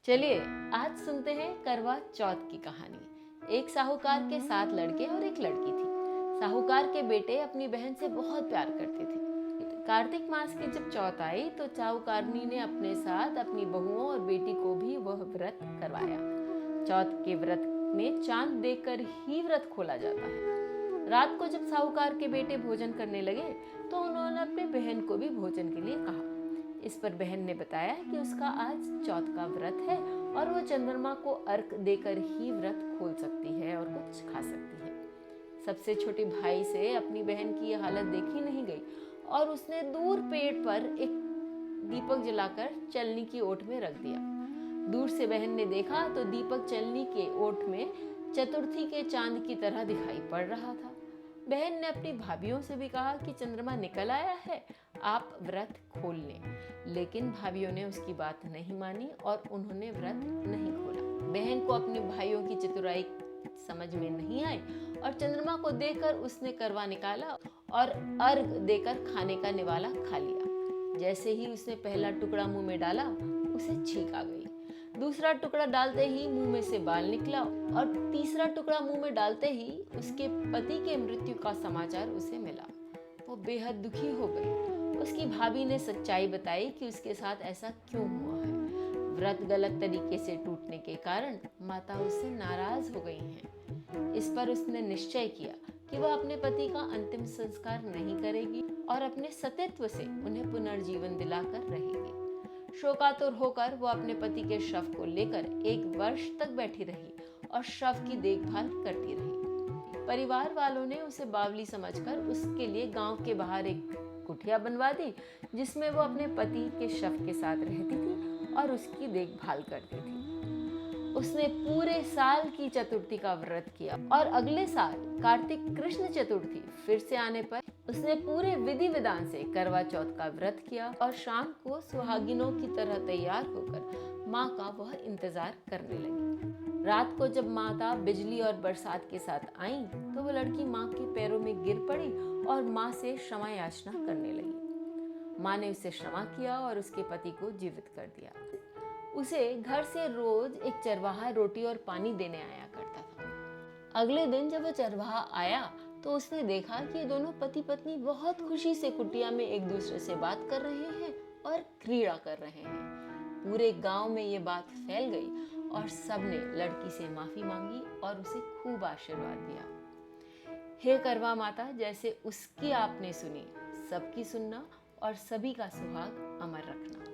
चलिए आज सुनते हैं करवा चौथ की कहानी। एक साहूकार के 7 लड़के और एक लड़की थी। साहूकार के बेटे अपनी बहन से बहुत प्यार करते थे। कार्तिक मास की जब चौथ आई तो साहूकारनी ने अपने साथ अपनी बहुओं और बेटी को भी वह व्रत करवाया। चौथ के व्रत में चांद देखकर ही व्रत खोला जाता है। रात को जब साहूकार के बेटे भोजन करने लगे तो उन्होंने अपनी बहन को भी भोजन के लिए कहा। इस पर बहन ने बताया कि उसका आज चौथ का व्रत है और वो चंद्रमा को अर्घ देकर ही व्रत खोल सकती है और कुछ खा सकती है। सबसे छोटे भाई से अपनी बहन की यह हालत देखी नहीं गई और उसने दूर पेड़ पर एक दीपक जलाकर चलनी की ओट में रख दिया। दूर से बहन ने देखा तो दीपक चलनी के ओट में चतुर्थी के चांद की तरह दिखाई पड़ रहा था। बहन ने अपनी भाभीियों से भी कहा कि चंद्रमा निकल आया है, आप व्रत खोल लें। लेकिन भाभीियों ने उसकी बात नहीं मानी और उन्होंने व्रत नहीं खोला। बहन को अपने भाइयों की चतुराई समझ में नहीं आई और चंद्रमा को देखकर उसने करवा निकाला और अर्घ देकर खाने का निवाला खा लिया। जैसे ही उसने पहला टुकड़ा मुंह में डाला उसे छींक आ गई। दूसरा टुकड़ा डालते ही मुंह में से बाल निकला और तीसरा टुकड़ा मुंह में डालते ही उसके पति के मृत्यु का समाचार उसे मिला। वो बेहद दुखी हो गई। उसकी भाभी ने सच्चाई बताई कि उसके साथ ऐसा क्यों हुआ है। व्रत गलत तरीके से टूटने के कारण माता उससे नाराज हो गई हैं। इस पर उसने निश्चय किया कि वह अपने पति का अंतिम संस्कार नहीं करेगी और अपने सतीत्व से उन्हें पुनर्जीवन दिलाकर रहेगी। शोकातुर होकर वो अपने पति के शव को लेकर 1 वर्ष तक बैठी रही और शव की देखभाल करती रही। परिवार वालों ने उसे बावली समझकर उसके लिए गांव के बाहर एक कुटिया बनवा दी, जिसमें वो अपने पति के शव के साथ रहती थी और उसकी देखभाल करती थी। उसने पूरे साल की चतुर्थी का व्रत किया और अगले साल कार्तिक कृष्ण चतुर्थी फिर से आने पर उसने पूरे विधि विधान से करवा चौथ का व्रत किया और शाम को सुहागिनों की तरह तैयार होकर माँ का वह इंतजार करने लगी। रात को जब माता बिजली और बरसात के साथ आई तो वह लड़की माँ के पैरों में गिर पड़ी और माँ से क्षमा याचना करने लगी। माँ ने उसे क्षमा किया और उसके पति को जीवित कर दिया। उसे घर से रोज एक चरवाहा रोटी और पानी देने आया करता था। अगले दिन जब वह चरवाहा आया तो उसने देखा कि दोनों पति पत्नी बहुत खुशी से कुटिया में एक दूसरे से बात कर रहे हैं और क्रीड़ा कर रहे हैं। पूरे गांव में ये बात फैल गई और सबने लड़की से माफी मांगी और उसे खूब आशीर्वाद दिया। हे करवा माता, जैसे उसकी आपने सुनी, सबकी सुनना और सभी का सुहाग अमर रखना।